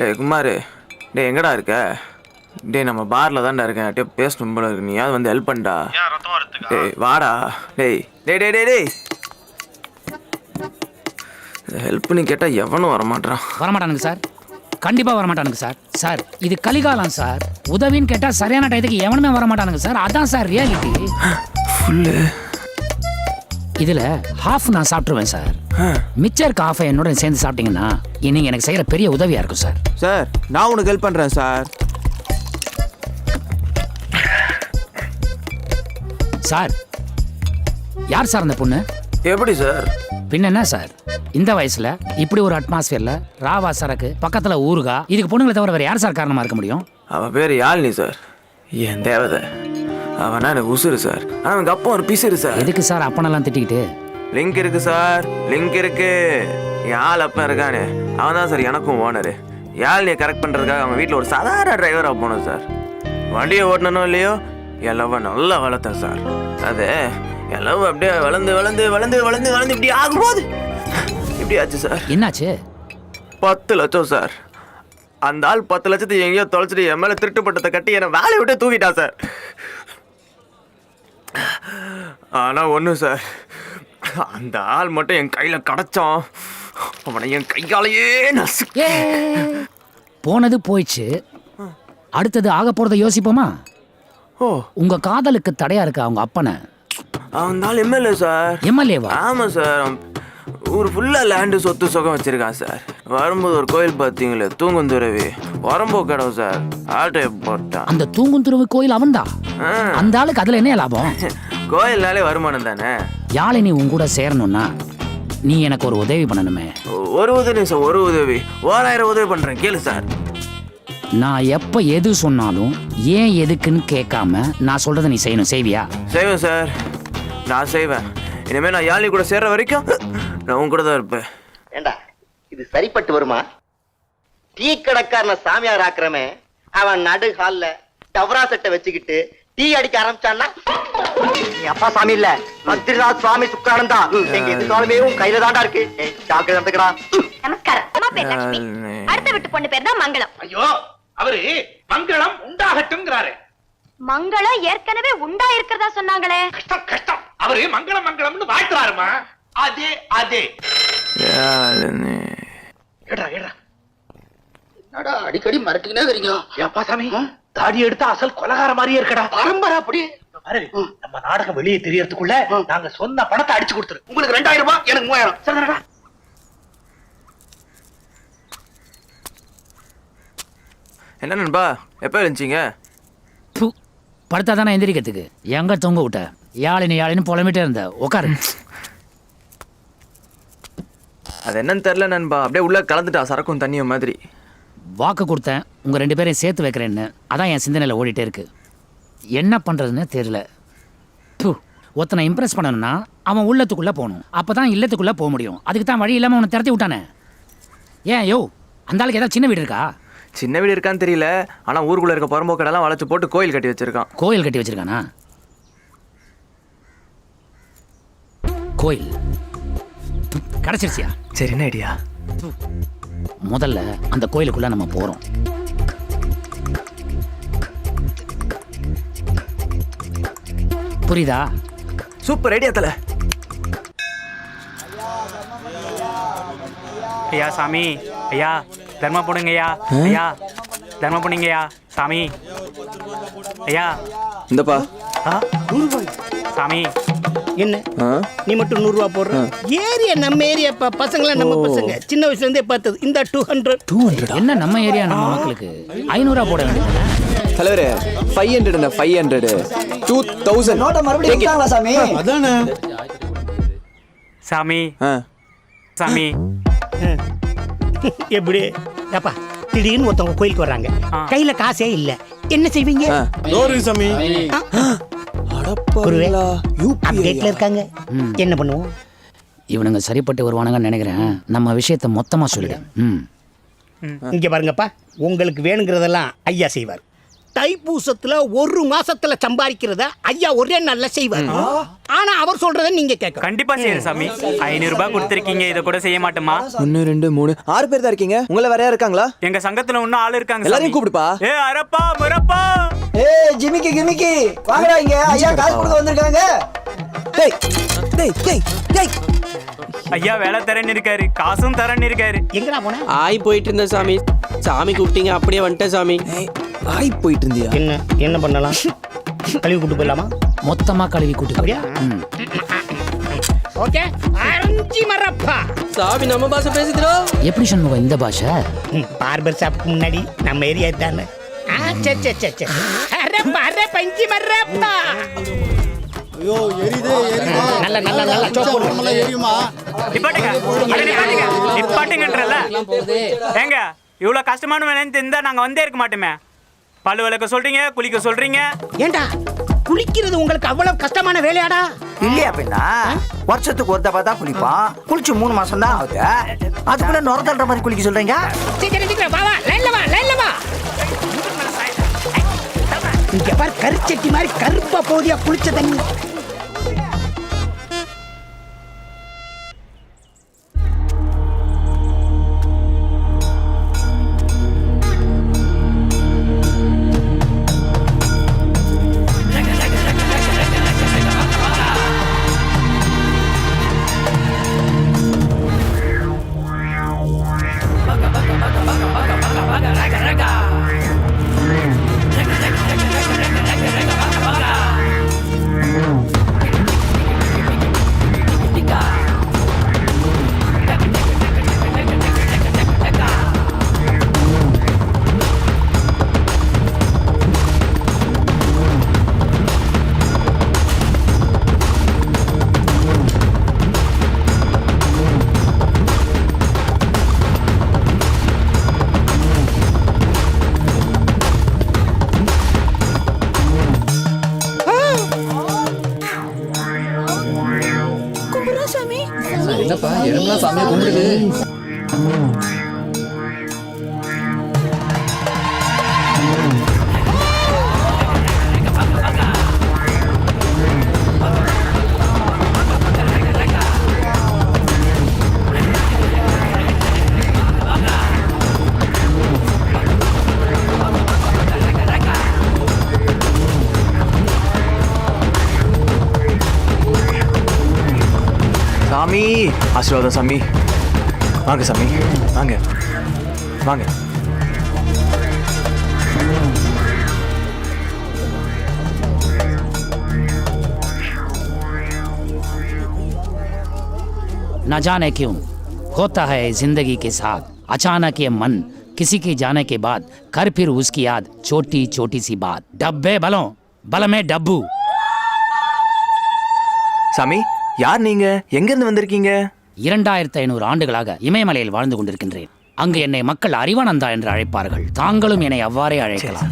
டேய் குமார், டேய் எங்கடா இருக்க? டேய் நம்ம பார்ல தான்டா இருக்கேன். அப்படியே பேசணும் போல இருக்கு. நீயாவது வந்து ஹெல்ப் பண்ணடா. டேய் வாடா. டேய் டேய் டேய் டேய் டேய் ஹெல்ப் பண்ணி கேட்டால் எவனும் வரமாட்டான். வரமாட்டானுங்க சார், கண்டிப்பாக வரமாட்டானுங்க சார். சார் இது கலிகாலம் சார். உதவின்னு கேட்டால் சரியான டயத்துக்கு எவனுமே வரமாட்டானுங்க சார். அதான் சார் ரியாலிட்டி. ஃபுல்லு இதில் ஹாஃப் நான் சாப்பிட்ருவேன் சார். மிச்சம் இருக்க ஹாஃபை என்னோட சேர்ந்து சாப்பிட்டீங்கன்னா நீங்கள் எனக்கு செய்கிற பெரிய உதவியாக இருக்கும் சார். சார் நான் உனக்கு ஹெல்ப் பண்ணுறேன் சார். சார் யார் சார் அந்த பொண்ணு? எப்படி சார்? பின்ன என்ன சார், இந்த வயசுல இப்படி ஒரு அட்மாஸ்பியர்ல ராவா சரக்கு பக்கத்துல ஊருகா, இதுக்கு பொண்ணுங்களை தவிர வேற யார் சார் காரணமா இருக்க முடியும்? அவன் பேர் யாழினி சார். என் தேவதை. அவனா எனக்கு உசுறு சார். ஆனால் அவனுக்கு அப்பா ஒரு பிசுறு சார். எதுக்கு சார் அப்பனெல்லாம் திட்டிக்கிட்டு? லிங்க் இருக்கு சார், லிங்க் இருக்கு. என் ஆள் அப்பா இருக்கானே அவன் தான் சார் எனக்கும் ஓனரு. யாழினியை கரெக்ட் பண்ணுறதுக்காக அவங்க வீட்டில் ஒரு சாதாரண டிரைவராக போனோம் சார். வண்டியை ஓட்டணும் இல்லையோ என் லவ்வை நல்லா வளர்த்தேன் சார். அது என் லவ் அப்படியே வளர்ந்து வளர்ந்து வளர்ந்து வளர்ந்து வளர்ந்து இப்படி ஆகும்போது இப்படி ஆச்சு சார். என்னாச்சு? 10 லட்சம் சார். அந்த ஆள் 10 லட்சத்தை எங்கேயோ தொலைச்சிட்டு என் மேலே திருட்டு பட்டத்தை கட்டி என்னை வேலையை விட்டு தூக்கிட்டா சார். ஆனால் ஒன்று சார், அந்த ஆள் மட்டும் என் கையில் கிடச்சான். அவனை என் கையாலேயே நசுக்கே. போனது போயிடுச்சு, அடுத்தது ஆக போறதை யோசிப்போமா? ஓ, உங்க காதலுக்கு தடையா இருக்கா அவங்க அப்பனை? அவன் தான் எம்எல்ஏ சார். எம்எல்ஏவா? ஆமாம் சார். ஊர் ஃபுல்லாக லேண்டு சொத்து சுகம் வச்சிருக்கான் சார். வரும்போது ஒரு கோயில் பார்த்தீங்களே தூங்குந்துறவி, வரம்போ கிடவும் சார். ஆட்டை போட்டான். அந்த தூங்குந்துறவு கோயில் அவன்தான். அந்த ஆளுக்கு அதுல என்ன லாபம்? கோயில்னாலே வருமானம் தானே. யாழினி உன் கூட சேரணும்னா நீ எனக்கு ஒரு உதவி பண்ணணுமே. ஒரு உதவி சார், ஒரு உதவி. 1000 உதவி பண்ணுறேன், கேளு சார். நான் எப்ப எது சொன்னாலும் ஏன் எதுக்குன்னு கேட்காம நான் சொல்றதை நீ செய்யணும். செய்வியா? செய்வேன் சார், நான் செய்வேன். இனிமேல் நான் யாழினி கூட சேர்ற வரைக்கும் நான் உன் கூட தான் இருப்பேன். ஏண்டா இது சரிப்பட்டு வருமா? டீ கடைக்காரன சாமியார் ஆக்குறமே அவன் நடு ஹால்ல டவரா செட்டை வச்சுக்கிட்டு டீ அடிக்க ஆரம்பிச்சான்னா, நீ அப்பா சாமி இல்ல மந்திரிநாத் சுவாமி சுக்கானந்தா. எங்க எதிர்காலமே உன் கையில தாண்டா இருக்கு. ஜாக்கிரதை நடந்துக்கடா. நமஸ்காரம். அம்மா பேர் லட்சுமி. அடுத்த வீட்டு பொண்ணு பேர் தான் மங்களம். ஐயோ, அவரு மங்களம் உண்டாகட்டும்ங்கறாரு. மங்களம் ஏற்கனவே உண்டா இருக்கிறதா சொன்னாங்களே. கஷ்டம் கஷ்டம். அவரு மங்களம் மங்களம்னு வாழ்த்துறாருமா. அதே அதே. ஏடா ஏடா, என்னடா அடிக்கடி மறட்டினே இருக்கீங்க? ஏப்பா சாமி, தாடி எடுத்தா அசல் கொலகார மாதிரியே இருக்கடா. பரம்பரை அப்படி பாரு, நம்ம நாடகம் வெளியே தெரியறதுக்குள்ள நாங்க சொன்ன பணத்தை அடிச்சு கொடுத்துரு. உங்களுக்கு 2000 ரூபாய், எனக்கு 3000. சரிடா. என்ன நண்பா, எப்போ எழுந்துச்சிங்க? படுத்தா தானே எந்திரிக்கிறதுக்கு. எங்க தொங்க விட்ட? யாழினி யாழின்னு புலம்பிட்டே இருந்த. உட்காரு. அது என்னன்னு தெரில நண்பா, அப்படியே உள்ள கலந்துட்டா சரக்கும் தண்ணியும் மாதிரி. வாக்கு கொடுத்தேன் உங்க 2 பேரையும் சேர்த்து வைக்கிறேன்னு. அதான் என் சிந்தனையில் ஓடிட்டே இருக்கு. என்ன பண்றதுன்னு தெரியல. ஒருத்தனை இம்ப்ரெஸ் பண்ணணும்னா அவன் உள்ளத்துக்குள்ள போகணும். அப்பதான் இல்லத்துக்குள்ள போக முடியும். அதுக்கு தான் வழி இல்லாம அவனை திரட்டி விட்டானே. ஏன் யோ, அந்த ஆளுக்கு ஏதாவது சின்ன வீடு இருக்கா? சின்ன வீடு இருக்கான்னு தெரியல, ஆனால் ஊருக்குள்ள இருக்க பரம்போக்கடெல்லாம் வளைச்சு போட்டு கோயில் கட்டி வச்சிருக்கான். கோயில் கட்டி வச்சிருக்கானா? கோயில் கிடைச்சிருச்சியா? சரி, என்ன ஐடியா? முதல்ல அந்த கோயிலுக்குள்ள நம்ம போறோம். புரியுதா? சூப்பர் ஐடியா தல. ஐயா சாமி, ஐயா தர்மம் போடுங்க ஐயா. ஐயா தர்மம் பண்ணுங்கய்யா சாமி. ஐயா இந்தப்பா சாமி. என்ன நீ மட்டும் 100 ரூபாய் போடுற? ஏரியா நம்ம ஏரியா பசங்கள நம்ம பசங்க சின்ன வயசுல இருந்தே பார்த்தது. இந்த 200 என்ன நம்ம ஏரியா நம்ம மக்களுக்கு 500 போட வேண்டியது. தலைவரே 500 என்ன 500 2000 நோட்ட மறுபடியும் கேட்டாங்களா சாமி? அதானே சாமி. சாமி எப்படி ஏப்பா திடீர்னு ஒருத்தவங்க கோயிலுக்கு வர்றாங்க, கையில காசே இல்ல, என்ன செய்வீங்க? சாமி அப்டேட்ல இருக்காங்க, என்ன பண்ணுவோம்? இவனுங்க சரிப்பட்டு வருவானுங்கன்னு நினைக்கிறேன். நம்ம விஷயத்தை மொத்தமா சொல்லிடு. இங்க பாருங்கப்பா, உங்களுக்கு வேணுங்கிறதெல்லாம் ஐயா செய்வார். தைப்பூசத்துல 1 மாசத்துல சம்பாதிக்கிறத ஐயா ஒரே நாள்ல செய்வார். ஆனா அவர் சொல்றதை நீங்க கேட்க. கண்டிப்பா செய்யறேன் சாமி. 500 ரூபாய் கொடுத்துருக்கீங்க, இதை கூட செய்ய மாட்டோமா? 1 2 3 6 பேர் தான் இருக்கீங்க. உங்களை வேற யாரும் இருக்காங்களா? எங்க சங்கத்துல இன்னும் ஆள் இருக்காங்க. எல்லாரையும் கூப்பிடுப்பா. ஏ அரப்பா முரப்பா. ஏய் ஜிமிக்கி கிமிக்கி வாங்கடா இங்க. ஐயா காசு கொடுக்க வந்திருக்காங்க. டேய் டேய் டேய் டேய். ஐயா வேலை தரேன்னு இருக்காரு, காசும் தரேன்னு இருக்காரு. எங்கடா போன? ஆய் போயிட்டு இருந்த சாமி. சாமி கூப்பிட்டீங்க, அப்படியே வந்துட்டேன் சாமி. ஆய் போயிட்டு இருந்தியா? என்ன பண்ணலாம்? கழுவி கூட்டு போயிடலாமா? மொத்தமா கழுவி கூட்டு அப்படியா? ஓகே. ஆரஞ்சி மரப்பா. சாமி நம்ம பாஷை பேசுகிறோ. எப்படி சண்முகம் இந்த பாஷை? பார்பர் ஷாப்புக்கு முன்னாடி நம்ம ஏரியா தானே. அரே பஞ்சி மரப்பா. ஐயோ எரிதே எரிதே. நல்ல நல்ல நல்ல சோப்பு எரியுமா? நிப்பாட்டுங்க, அட நிப்பாட்டுங்க, நிப்பாட்டுங்கன்றல. ஏங்க இவ்வளவு கஷ்டமான வேலைன்னு தெரிந்தா நாங்க வந்தே இருக்க மாட்டோமே. பல்லு விளக்க சொல்றீங்க, குளிக்க சொல்றீங்க. ஏண்டா குளிக்கிறது உங்களுக்கு அவ்வளவு கஷ்டமான வேலையாடா? இல்லையா பின்னா வருஷத்துக்கு ஒரு தடவை தான் குளிப்பான். குளிச்சு 3 மாசம் தான் ஆகுது. அதுக்குள்ள நுர தள்ளுற மாதிரி குளிக்க சொல்றீங்க? சீக்கிரம் சீக்கிரம் வா வா, லைன்ல வா லைன்ல வா. இங்க பாரு, கருச்சட்டி மாதிரி கருப்பா போதியா குளிச்ச தண்ணி. என்னப்பா எறும்புலாம் சாமியை கும்பிடுது. சாமி ஆசீர்வாதம் சாமி. வாங்க சாமி வாங்க வாங்க. न जाने क्यों होता है जिंदगी के साथ अचानक ये मन किसी के जाने के बाद कर फिर उसकी याद छोटी छोटी सी बात डब्बे बलों बल में डब्बू. சாமி யார் நீங்க? எங்க இருந்து வந்திருக்கீங்க? 2500 ஆண்டுகளாக இமயமலையில் வாழ்ந்து கொண்டிருக்கின்றேன். அங்கு என்னை மக்கள் அறிவானந்தா என்று அழைப்பார்கள். தாங்களும் என்னை அவ்வாறே அழைக்கலாம்.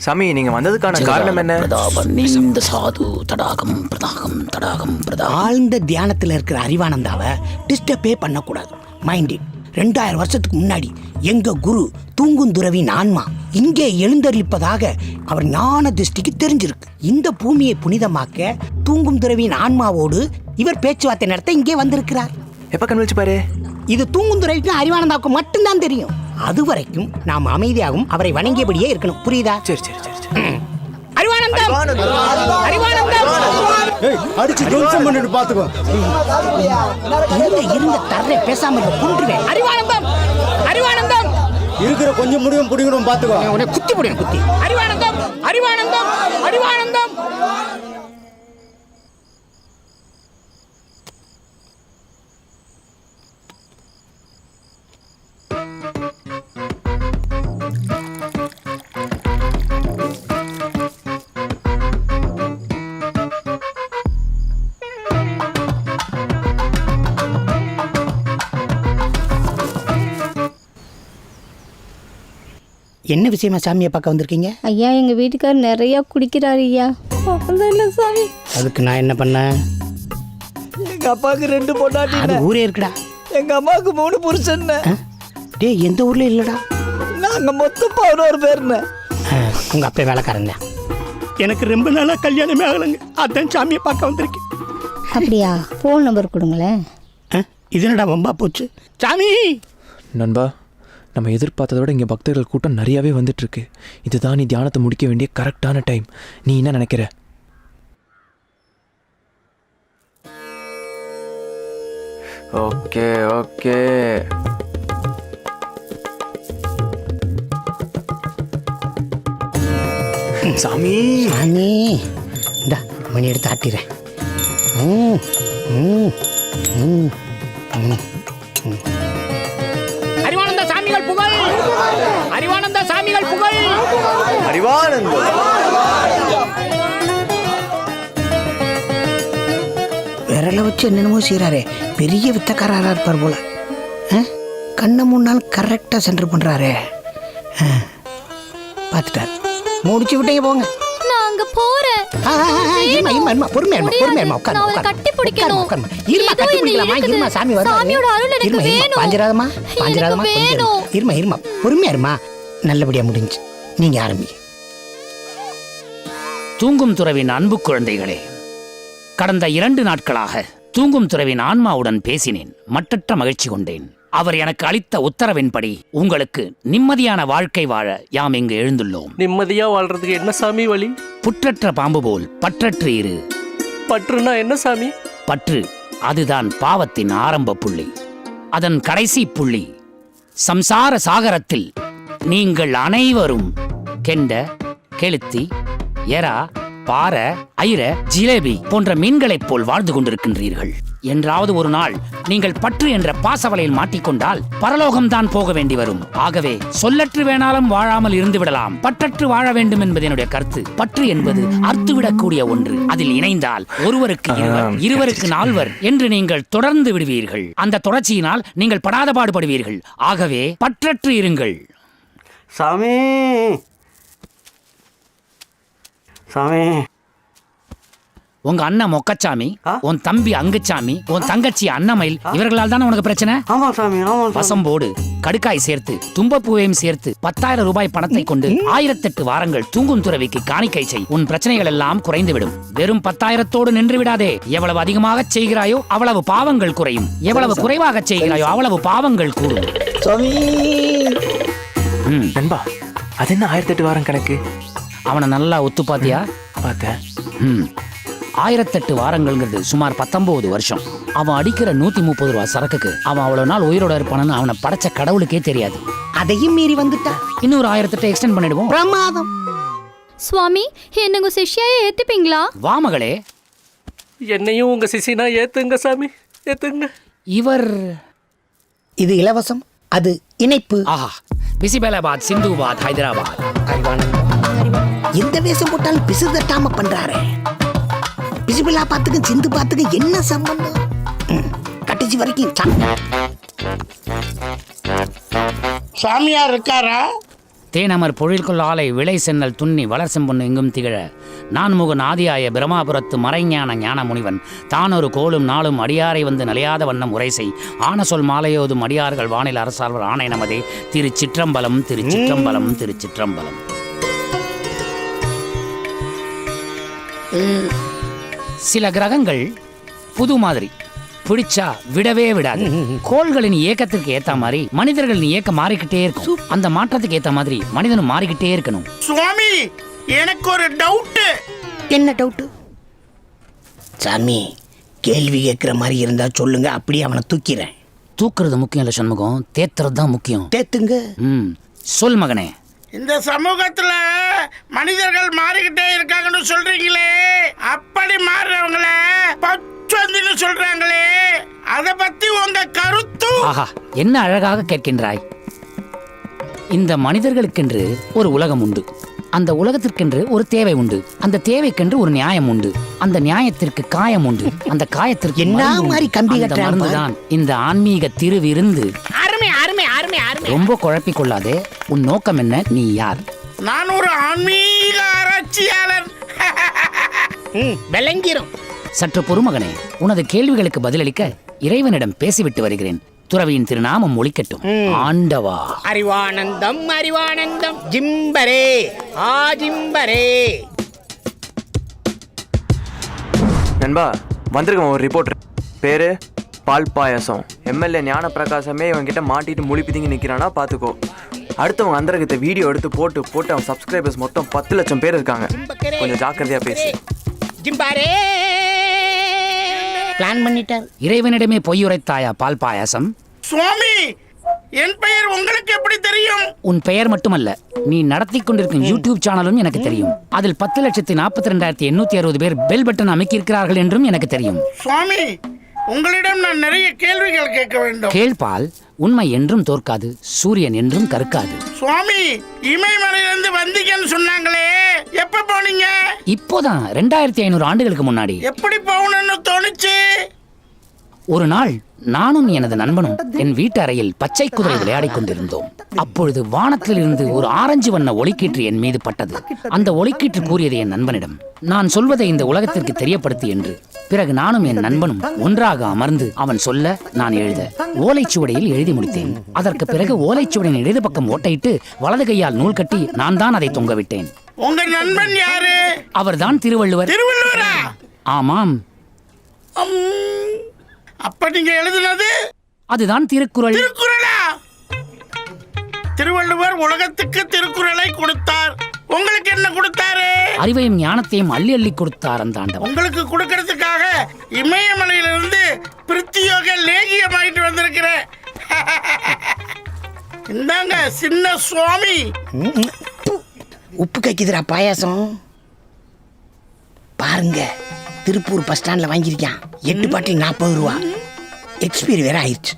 சாமி நீங்க வந்ததுக்கான காரணம் என்ன? ஆழ்ந்த தியானத்துல இருக்கிற அறிவானந்தாவை டிஸ்டர்பே பண்ணக்கூடாது. Mind it. 2000 வருஷத்துக்கு முன்னாடி எங்க குரு தூங்குந்துறவின் ஆன்மா இங்கே எழுந்தருளிப்பதாக அவர் ஞான திருஷ்டிக்கு தெரிஞ்சிருக்கு. இந்த பூமியை புனிதமாக்க தூங்கும் துறவின் ஆன்மாவோடு இவர் பேச்சுவார்த்தை நடத்த இங்கே வந்திருக்கிறார். எப்ப கண்விழிச்சு பாரு. இது தூங்குந்துறவிக்கும் அறிவானந்தாவுக்கு மட்டும்தான் தெரியும். அது வரைக்கும் நாம் அமைதியாகவும் அவரை வணங்கியபடியே இருக்கணும். புரியுதா? சரி சரி சரி சரி. அறிவானந்தம் அறிவானந்தம் அடிச்சு துவம்சம் பண்ணிட்டு பாத்துக்கோ. இருந்த தர்றே பேசாம கொன்றுவேன். அறிவானந்தம் அறிவானந்தம் இருக்கிற கொஞ்சம் முடியும் புடிக்கணும் பாத்துக்கோ. உன்னை குத்தி புடியும் குத்தி. அறிவானந்தம் அறிவானந்தம் அறிவானந்தம். என்ன விஷயமா சாமியை பார்க்க வந்திருக்கீங்க? ஐயா எங்க வீட்டுக்கார் நிறைய குடிக்கிறாரு ஐயா. இல்ல சாமி. அதுக்கு நான் என்ன பண்ணேன்? எங்க அப்பாவுக்கு 2 பொண்டாட்டி. அது ஊரே இருக்குடா. எங்க அம்மாவுக்கு 3 புருஷன். டேய் எந்த ஊர்ல இல்லடா. நாங்க மொத்தம் 11 பேர்னு. உங்க அப்பா வேலைக்காரன். எனக்கு ரொம்ப நாளா கல்யாணமே ஆகலைங்க. அதான் சாமியை பார்க்க வந்திருக்கேன். அப்படியா? போன் நம்பர் கொடுங்களேன். இது என்னடா வம்பா போச்சு? சாமி நண்பா, நம்ம எதிர்பார்த்ததை விட இங்கே பக்தர்கள் கூட்டம் நிறையாவே வந்துட்டுருக்கு. இதுதான் நீ தியானத்தை முடிக்க வேண்டிய கரெக்டான டைம். நீ என்ன நினைக்கிற? Okay okay. சாமி சாமி இந்த மணி எடுத்து ஆட்டிறேன். அறிவானந்த சாமிகள் புகழ், அறிவானந்த சாமிகள் புகழ். அறிவானந்தம். விரலை வச்சு என்னென்னமோ செய்கிறாரே, பெரிய வித்தக்காரராக இருப்பார் போல. கண்ணை முன்னால் கரெக்டாக சென்டர் பண்ணுறாரே. பார்த்துட்டார். முடிச்சு விட்டீங்க போங்க. நான் அங்க போறேன். கட்டி பிடிக்கணும். சாமி சாமியோட அருள் எனக்கு வேணும். பாஞ்சிராதமா பாஞ்சிராதமா வேணும். இருமா பொறுமையா இருமா. நல்லபடியா முடிஞ்சு. நீங்க ஆரம்பிங்க. தூங்கும் துறவின் அன்பு குழந்தைகளே, கடந்த 2 நாட்களாக தூங்கும் துறவின் ஆன்மாவுடன் பேசினேன். மட்டற்ற மகிழ்ச்சி கொண்டேன். அவர் எனக்கு அளித்த உத்தரவின்படி உங்களுக்கு நிம்மதியான வாழ்க்கை வாழ யாம் இங்கு எழுந்துள்ளோம். நிம்மதியா வாழ்றதுக்கு என்ன சாமி வழி? புற்றற்ற பாம்பு போல் பற்றற்று இரு. பற்றுனா என்ன சாமி? பற்று அதுதான் பாவத்தின் ஆரம்ப புள்ளி. அதன் கடைசி புள்ளி சம்சார சாகரத்தில் நீங்கள் அனைவரும் கெண்ட, கெளுத்தி, எறா, பாறை, ஐர, ஜிலேபி போன்ற மீன்களைப் போல் வாழ்ந்து கொண்டிருக்கின்றீர்கள். என்றாவது ஒரு நாள் நீங்கள் பற்று என்ற பாசவலையில் மாட்டிக்கொண்டால் பரலோகம்தான் போக வேண்டி வரும். ஆகவே சொல்லற்று வேணாலும் வாழாமல் இருந்து விடலாம், பற்றற்று வாழ வேண்டும் என்பது என்னுடைய கருத்து. பற்று என்பது அறுத்துவிடக்கூடிய ஒன்று. அதில் இணைந்தால் ஒருவருக்கு 2, இருவருக்கு 4 என்று நீங்கள் தொடர்ந்து விடுவீர்கள். அந்த தொடர்ச்சியினால் நீங்கள் படாத பாடுபடுவீர்கள். ஆகவே பற்றற்று இருங்கள். சாமி சாமி. உங்க அண்ணன் மொக்கச்சாமி, உன் தம்பி அங்குச்சாமி, உன் தங்கச்சி அன்னமயில், இவர்களால் தானே உனக்கு பிரச்சனை? ஆமா சாமி, ஆமா. வசம்போடு கடுக்காய் சேர்த்து தும்பப்பூவையும் சேர்த்து 10,000 ரூபாய் பணத்தை கொண்டு 1008 வாரங்கள் தூங்கும் துறவிக்கு காணிக்கை செய். உன் பிரச்சனைகள் எல்லாம் குறைந்துவிடும். வெறும் 10,000தோடு நின்று விடாதே. எவ்வளவு அதிகமாக செய்கிறாயோ அவ்வளவு பாவங்கள் குறையும். எவ்வளவு குறைவாக செய்கிறாயோ அவ்வளவு பாவங்கள் கூடும். நண்பா, அது என்ன 1008 வாரம் கணக்கு? அவனை நல்லா ஒத்து பாத்தியா? பார்த்தேன். 1008 வாரங்கள்ங்கிறது சுமார் 19 வருஷம். அவன் அடிக்கிற 130 ரூபா சரக்குக்கு அவன் அவ்வளவு நாள் உயிரோட இருப்பானு அவனை படைச்ச கடவுளுக்கே தெரியாது. அதையும் மீறி வந்துட்டா இன்னொரு 1008 எக்ஸ்டெண்ட் பண்ணிடுவோம். பிரமாதம். சுவாமி, என்னங்க சிஷ்யாயை ஏத்துப்பீங்களா? வா மகளே, என்னையும் உங்க சிசினா ஏத்துங்க சாமி, ஏத்துங்க. இவர் இது இலவசம், அது இணைப்பு. ஆஹா, பிசிபேலாபாத், சிந்துபாத், ஹைதராபாத். எந்த வேஷம் போட்டாலும் பிசு தட்டாம பண்றாரே. பிசிபிலா பாத்துக்கு சிந்து பாத்துக்கு என்ன சம்பந்தம்? கட்டிச்சு வரைக்கும் சாமியார் இருக்காரா? தேனமர் பொழில்கொள் ஆலை விளை சென்னல் துண்ணி வளர் செம்பொன்னு எங்கும் திகழ நான்முகன் ஆதியாய பிரமாபுரத்து மறைஞான ஞான முனிவன் தானொரு கோலும் நாளும் அடியாரை வந்து நிலையாத வண்ணம் உரைசை ஆன சொல் மாலையோதும் அடியார்கள் வானில் அரசார்வர் ஆணை நமதே. திருச்சிற்றம்பலம், திருச்சிற்றம்பலம், திருச்சிற்றம்பலம். சில கிரகங்கள் புது மாதிரி பிடிச்சா விடவே விடாது. கோள்களின் இயக்கத்திற்கு ஏத்த மாதிரி மனிதர்களின் இயக்கம் மாறிக்கிட்டே இருக்கும். அந்த மாற்றத்துக்கு ஏத்த மாதிரி மனிதனும் மாறிக்கிட்டே இருக்கணும். சுவாமி, எனக்கு ஒரு டவுட். என்ன டவுட்? சாமி, கேள்வி கேட்கிற மாதிரி இருந்தா சொல்லுங்க, அப்படியே அவனை தூக்கிறேன். தூக்குறது முக்கியம் இல்ல சண்முகம், தேத்துறது தான் முக்கியம். தேத்துங்க. சொல் மகனே. இந்த சமூகத்துல மனிதர்கள் மாறிக்கிட்டே இருக்காங்கன்னு சொல்றீங்களே, அப்படி மாறுறவங்கள பச்சந்தின்னு சொல்றாங்களே, அத பத்தி உங்க கருத்து? ஆஹா, என்ன அழகாக கேட்கின்றாய். இந்த மனிதர்களுக்கென்று ஒரு உலகம் உண்டு. அந்த உலகத்திற்கென்று ஒரு தேவை உண்டு. அந்த தேவைக்கென்று ஒரு நியாயம் உண்டு. அந்த நியாயத்திற்கு காயம் உண்டு. அந்த காயத்திற்கு என்ன மாதிரி கம்பி மருந்துதான் இந்த ஆன்மீக திருவிருந்து. ரொம்ப குழப்பிக் கொள்ளாதே. உன் நோக்கம் என்ன? நீ யார்? நான் ஒரு ஆன்மீக ஆராய்ச்சியாளர். விளங்கிரும். சற்று பொறுமகனே, உனது கேள்விகளுக்கு பதிலளிக்க இறைவனிடம் பேசிவிட்டு வருகிறேன். துறவியின் திருநாமம் ஒலிக்கட்டும். ஆண்டவா. அறிவானந்தம், அறிவானந்தம். ஜிம்பரே, ஆ ஜிம்பரே. நண்பா வந்திருக்கோம் ஒரு ரிப்போர்ட்டர், பேரு பால் பாயாசம். எம்எல்ஏ ஞான பிரகாசமே இவன்கிட்ட மாட்டிட்டு முழிப்பிதிங்க நிற்கிறானா பார்த்துக்கோ. அடுத்தவங்க அந்தரகத்தை வீடியோ எடுத்து போட்டு அவன் சப்ஸ்கிரைபர்ஸ் மொத்தம் 10 லட்சம் பேர் இருக்காங்க. கொஞ்சம் ஜாக்கிரதையா பேசு. பிளான் பண்ணிட்டார். இறைவனிடமே பொய்யுரைத்தாயா பால் பாயாசம்? சுவாமி, என் பெயர் உங்களுக்கு எப்படி தெரியும்? உன் பெயர் மட்டுமல்ல, நீ நடத்தி கொண்டிருக்கும் யூடியூப் சேனலும் எனக்கு தெரியும். அதில் 10,42,860 பேர் பெல் பட்டன் அமைக்கி இருக்கிறார்கள் என்றும் எனக்கு தெரியும். சுவாமி, உங்களிடம் நான் நிறைய கேள்விகள் கேட்க வேண்டும். கேள்பால், உண்மை என்றும் தோற்காது, சூரியன் என்றும் கற்காது. சுவாமி, இமயமலையிலிருந்து வந்தீங்கன்னு சொன்னாங்களே, எப்ப போனீங்க? இப்போதான் 2500 ஆண்டுகளுக்கு முன்னாடி. எப்படி போகணும்னு தோணுச்சு? ஒரு நாள் நானும் எனது நண்பனும் என் வீட்டு அறையில் பச்சை குதிரை விளையாடிக் கொண்டிருந்தோம். அப்பொழுது வானத்தில் இருந்து ஒரு ஆரஞ்சு வண்ண ஒளிக்கீற்று என் மீது பட்டது. அந்த ஒளிக்கீற்று கூறியது என் நண்பனிடம், நான் சொல்வதை இந்த உலகத்திற்கு தெரியப்படுத்து என்று. பிறகு நானும் என் நண்பனும் ஒன்றாக அமர்ந்து அவன் சொல்ல நான் எழுத ஓலைச்சுவடியில் எழுதி முடித்தேன். அதற்கு பிறகு ஓலைச்சுவடியின் இடது பக்கம் ஓட்டையிட்டு வலது கையால் நூல் கட்டி நான் தான் அதை தொங்கவிட்டேன். உங்க நண்பன் யாரு? அவர்தான் திருவள்ளுவர். திருவள்ளுவரா? ஆமாம். அப்ப நீங்க எழுதுனது அதுதான் திருக்குறள். திருக்குறளா? திருவள்ளுவர் உலகத்துக்கு திருக்குறளை கொடுத்தார். உங்களுக்கு என்ன கொடுத்தாரு? அறிவையும் ஞானத்தையும் அள்ளி அள்ளி கொடுத்தார் அந்த ஆண்டவன். உங்களுக்கு கொடுக்கறதுக்காக இமயமலையிலிருந்து பிரித்தியோக லேகியம் ஆயிட்டு வந்திருக்கிறேன். இந்தாங்க சின்ன சுவாமி. உப்பு கைக்குதுரா பாயாசம். பாருங்க, திருப்பூர் பஸ் ஸ்டாண்ட்ல வாங்கியிருக்கான். 8 பாட்டில் 40 ரூபா. எக்ஸ்பீரி வேற ஆயிடுச்சு.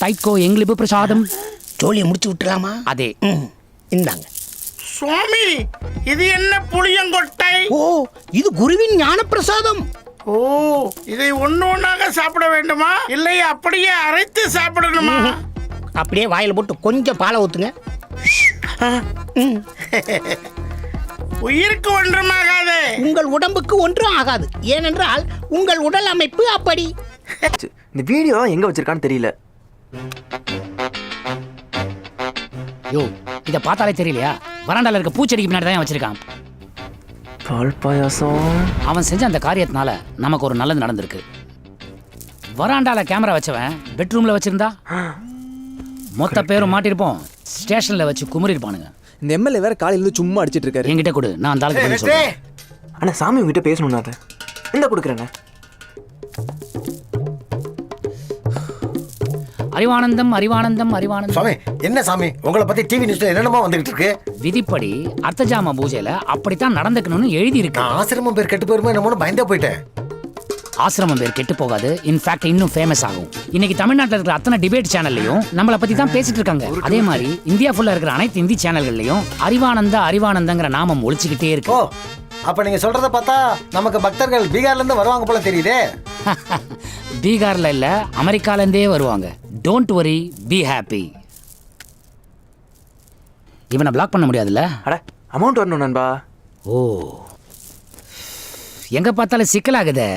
டைக்கோ எங்களுக்கு பிரசாதம். ஜோலியை முடிச்சு விட்டுலாமா? அதே. இந்தாங்க சுவாமி. இது என்ன புளியங்கொட்டை? ஓ, இது குருவின் ஞான பிரசாதம். ஓ, இதை ஒண்ணு ஒண்ணாக சாப்பிட வேண்டுமா, இல்லை அப்படியே அரைத்து சாப்பிடணுமா? அப்படியே வாயில போட்டு கொஞ்சம் பாலை ஊத்துங்க. உயிருக்கு ஒன்றுமாகாது. உங்கள் உடம்புக்கு ஒன்றும் ஆகாது. ஏனென்றால் உங்கள் உடல் அமைப்பு அப்படி. இந்த வீடியோ எங்க வச்சிருக்கான்னு தெரியல. யோ, இத பார்த்தாலே தெரியலையா? வராண்டால இருக்க பூச்செடிக்கு பின்னாடி தான் வச்சிருக்கான். பால் பாயாசம். அவன் செஞ்ச அந்த காரியத்தினால நமக்கு ஒரு நல்லது நடந்திருக்கு. வராண்டால கேமரா வச்சவன் பெட்ரூம்ல வச்சிருந்தா மொத்த பேரும் மாட்டிருப்போம். ஸ்டேஷன்ல வச்சு குமுறிருப்பானுங்க. இந்த எம்எல்ஏ வேற காலையில இருந்து சும்மா அடிச்சிட்டு இருக்காரு. என்கிட்ட கொடு, நான் அந்த ஆளுக்கு பதில் சொல்றேன். அண்ணா சாமி உங்ககிட்ட பேசணும்னா அதை இந்த கொடுக்குறேண்ணே. அறிவானந்தம் அறிவானந்தம் அறிவானந்தம். சாமி, என்ன சாமி உங்களை பத்தி டிவி நியூஸ்ல என்னென்னமோ வந்துகிட்டு இருக்கு? விதிப்படி அர்த்தஜாம பூஜையில அப்படித்தான் நடந்துக்கணும்னு எழுதி இருக்கு. நான் ஆசிரமம் பேர் கெட்டு போயிருமோ என்னமோ பயந்தே போயிட்டேன். ஆசிரமம் பேர் கெட்டு போகாது, இன்ஃபேக்ட் இன்னும் ஃபேமஸ் ஆகும். இன்னைக்கு தமிழ்நாட்டில் இருக்கிற அத்தனை டிபேட் சேனல்லையும் நம்மளை பத்தி தான் பேசிட்டு இருக்காங்க. அதே மாதிரி இந்தியா ஃபுல்லா இருக்கிற அனைத்து இந்தி சேனல்கள்லயும் அறிவானந்தங்கிற நாமம் ஒழிச்சுக்கிட்டே இருக்கு. ஓ, அப்ப நீங்க சொல்றத பார்த்தா நமக்கு பக்தர்கள் பீகார்ல இருந்து வருவாங்க போல தெரியுதே. பீகார்ல இல்ல, அமெரிக்கால இருந்தே வருவாங்க. Don't worry, be happy. இவனை பிளாக் பண்ண முடியாதுல்ல? அட அமௌண்ட் வரணும் நண்பா. ஓ, எங்க பார்த்தாலும் சிக்கலாகுதே.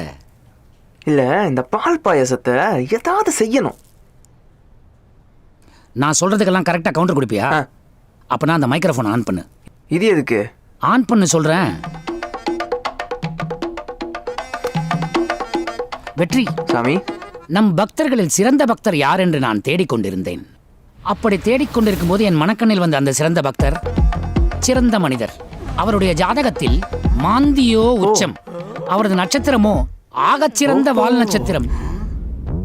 இல்ல, இந்த பால் பாயாசத்தை ஏதாவது செய்யணும். நான் சொல்றதுக்கெல்லாம் கரெக்டா கவுண்டர் கொடுப்பியா? அப்பனா அந்த மைக்ரோஃபோன் ஆன் பண்ணு. இது எதுக்கு ஆன் பண்ணு சொல்றேன். வெற்றி சாமி. நம் பக்தர்களில் சிறந்த பக்தர் யார் என்று நான் தேடிக்கொண்டிருந்தேன். அப்படி தேடிக்கொண்டிருக்கும் போது என் மனக்கண்ணில் வந்த அந்த சிறந்த பக்தர் சிறந்த மனிதர். அவருடைய ஜாதகத்தில் மாந்தியோ உச்சம், அவரது நட்சத்திரமோ ஆகச்சிறந்த வால் நட்சத்திரம்.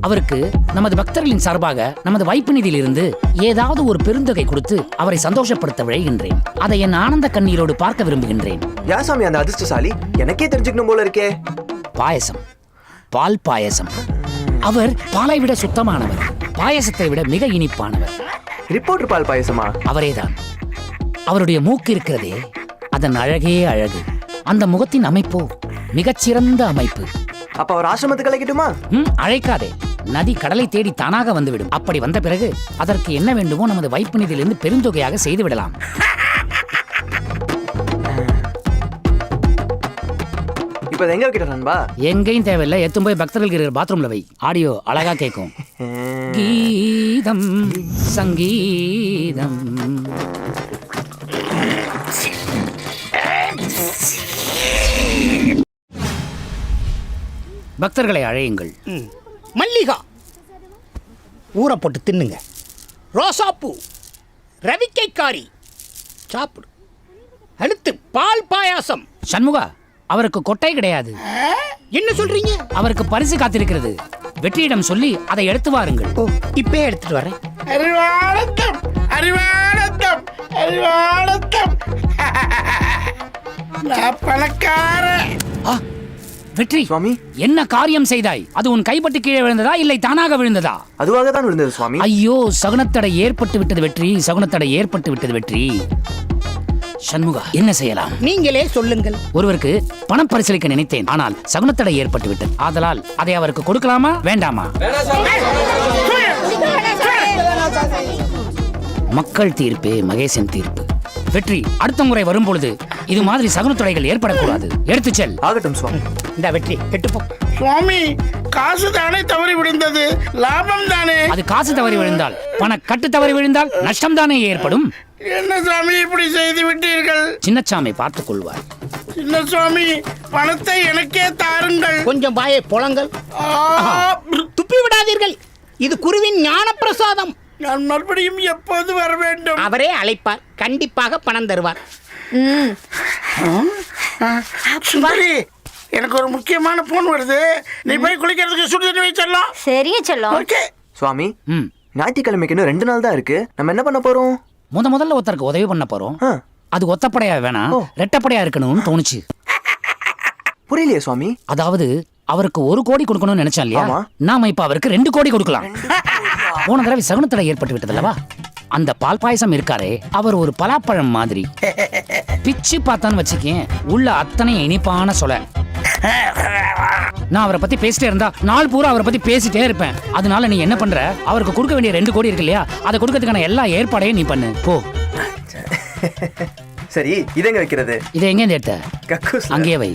அவருக்கு நமது பக்தர்களின் சார்பாக நமது வைப்பு நிதியிலிருந்து ஏதாவது ஒரு பெருந்தொகை கொடுத்து அவரை சந்தோஷப்படுத்த விழைகின்றேன். அதை என் ஆனந்த கண்ணீரோடு பார்க்க விரும்புகின்றேன். யா சாமி அந்த அதிர்ஷ்டசாலி? எனக்கே தெரிஞ்சுக்கணும் போல இருக்கே. பாயசம், பால் பாயசம். அவர் பாலை விட சுத்தமானவர், பாயசத்தை விட மிக இனிப்பானவர். ரிப்போர்ட்டர் பால் பாயசமா? அவரேதான். அவருடைய மூக்கு இருக்கிறதே, அதன் அழகே அழகு. அந்த முகத்தின் அமைப்போ மிகச்சிறந்த அமைப்பு. அப்ப அவர் ஆசிரமத்துக்கு அழைக்கட்டுமா? அழைக்காதே. நதி கடலை தேடி தானாக வந்துவிடும். அப்படி வந்த பிறகு அதற்கு என்ன வேண்டுமோ நமது வைப்பு நிதியிலிருந்து பெருந்தொகையாக செய்து விடலாம். இப்ப எங்க வைக்கிட்ட நண்பா? எங்கேயும் தேவையில்லை, எத்தும் போய் பக்தர்களுக்கு இருக்கிற பாத்ரூம்ல வை. ஆடியோ அழகா கேட்கும். கீதம் சங்கீதம். பக்தர்களை அழையுங்கள். மல்லிகா ஊற போட்டு தின்னுங்க. ரோசாப்பூ, ரவிக்கைக்காரி சாப்பிடு. அடுத்து பால் பாயாசம். சண்முகா, அவருக்கு கொட்டை கிடையாது. என்ன சொல்றீங்க? அவருக்கு பரிசு காத்திருக்கிறது. வெற்றியிடம் சொல்லி அதை எடுத்து வாருங்கள். ஓ, இப்பே எடுத்துட்டு வரேன். அறிவாளத்தம் அறிவாளத்தம் அறிவாளத்தம் நான் பணக்கார. ஆ, வெற்றி சுவாமி. என்ன காரியம் செய்தாய்? அது உன் கைப்பட்டு கீழே விழுந்ததா இல்லை தானாக விழுந்ததா? அதுவாக தான் விழுந்தது சுவாமி. ஐயோ, சகுனத்தடை ஏற்பட்டு விட்டது வெற்றி, சகுனத்தடை ஏற்பட்டு விட்டது வெற்றி. சண்முகா, என்ன செய்யலாம்? நீங்களே சொல்லுங்கள். ஒருவருக்கு பணம் பரிசளிக்க நினைத்தேன், ஆனால் சகுனத்தடை ஏற்பட்டு விட்டது. ஆதலால் அதை அவருக்கு கொடுக்கலாமா வேண்டாமா? மக்கள் தீர்ப்பே மகேசன் தீர்ப்பு. வெற்றி, அடுத்த முறை வரும்பொழுது இது மாதிரி சகுனத்தடைகள் ஏற்படக்கூடாது. எடுத்துச் செல். ஆகட்டும் சுவாமி. இந்த வெற்றி கெட்டுப்போ. சுவாமி, காசு தானே தவறி விழுந்தது, லாபம் தானே. அது காசு தவறி விழுந்தால், பண கட்டு தவறி விழுந்தால் நஷ்டம் தானே ஏற்படும். என்ன சாமி இப்படி செய்து விட்டீர்கள்? சின்னச்சாமி பார்த்துக் கொள்வார். சின்ன சுவாமி, பணத்தை எனக்கே தாருங்கள். கொஞ்சம் வாயை பொளங்கள். துப்பி விடாதீர்கள். இது குருவின் ஞான பிரசாதம். நான் மறுபடியும் எப்போது வர வேண்டும்? அவரே அழைப்பார். கண்டிப்பாக பணம் தருவார். சுந்தரி, எனக்கு ஒரு முக்கியமான போன் வருது. நீ போய் குளிக்கிறதுக்கு சுடு தண்ணி வச்சிடலாம். சரிங்க செல்லம். ஓகே சுவாமி, ம், ஞாயிற்றுக்கிழமைக்கு இன்னும் 2 நாள் தான் இருக்கு. நம்ம என்ன பண்ண போறோம்? முதல்ல ஒருத்தருக்கு உதவி பண்ண போறோம். ஆ, அது ஒத்தப்படையா வேணாம், ரெட்டப்படையா இருக்கணும்னு தோணுச்சு. புரியலையே சுவாமி. அதாவது அவருக்கு 1 கோடி கொடுக்கணும்னு நினைச்சா இல்லையா, ஆமா. நாம இப்ப அவருக்கு 2 கோடி கொடுக்கலாம். போன தடவை சகுனத்தடை ஏற்பட்டு விட்டது அல்லவா? அந்த பால் பாயசம் இருக்காரே, அவர் ஒரு பலாப்பழம் மாதிரி. பிச்சு பார்த்தான்னு வச்சுக்கேன், உள்ள அத்தனை இனிப்பான சொல. நான் அவரை பத்தி பேசிட்டே இருந்தா நாள் பூரா அவரை பத்தி பேசிட்டே இருப்பேன். அதனால நீ என்ன பண்ற, அவருக்கு கொடுக்க வேண்டிய 2 கோடி இருக்கு இல்லையா, அதை கொடுக்கறதுக்கான எல்லா ஏற்பாடையும் நீ பண்ணு போ. சரி, இதை எங்க வைக்கிறது? இதை எங்க எடுத்த? கக்கூஸ்ல. அங்கேயே வை.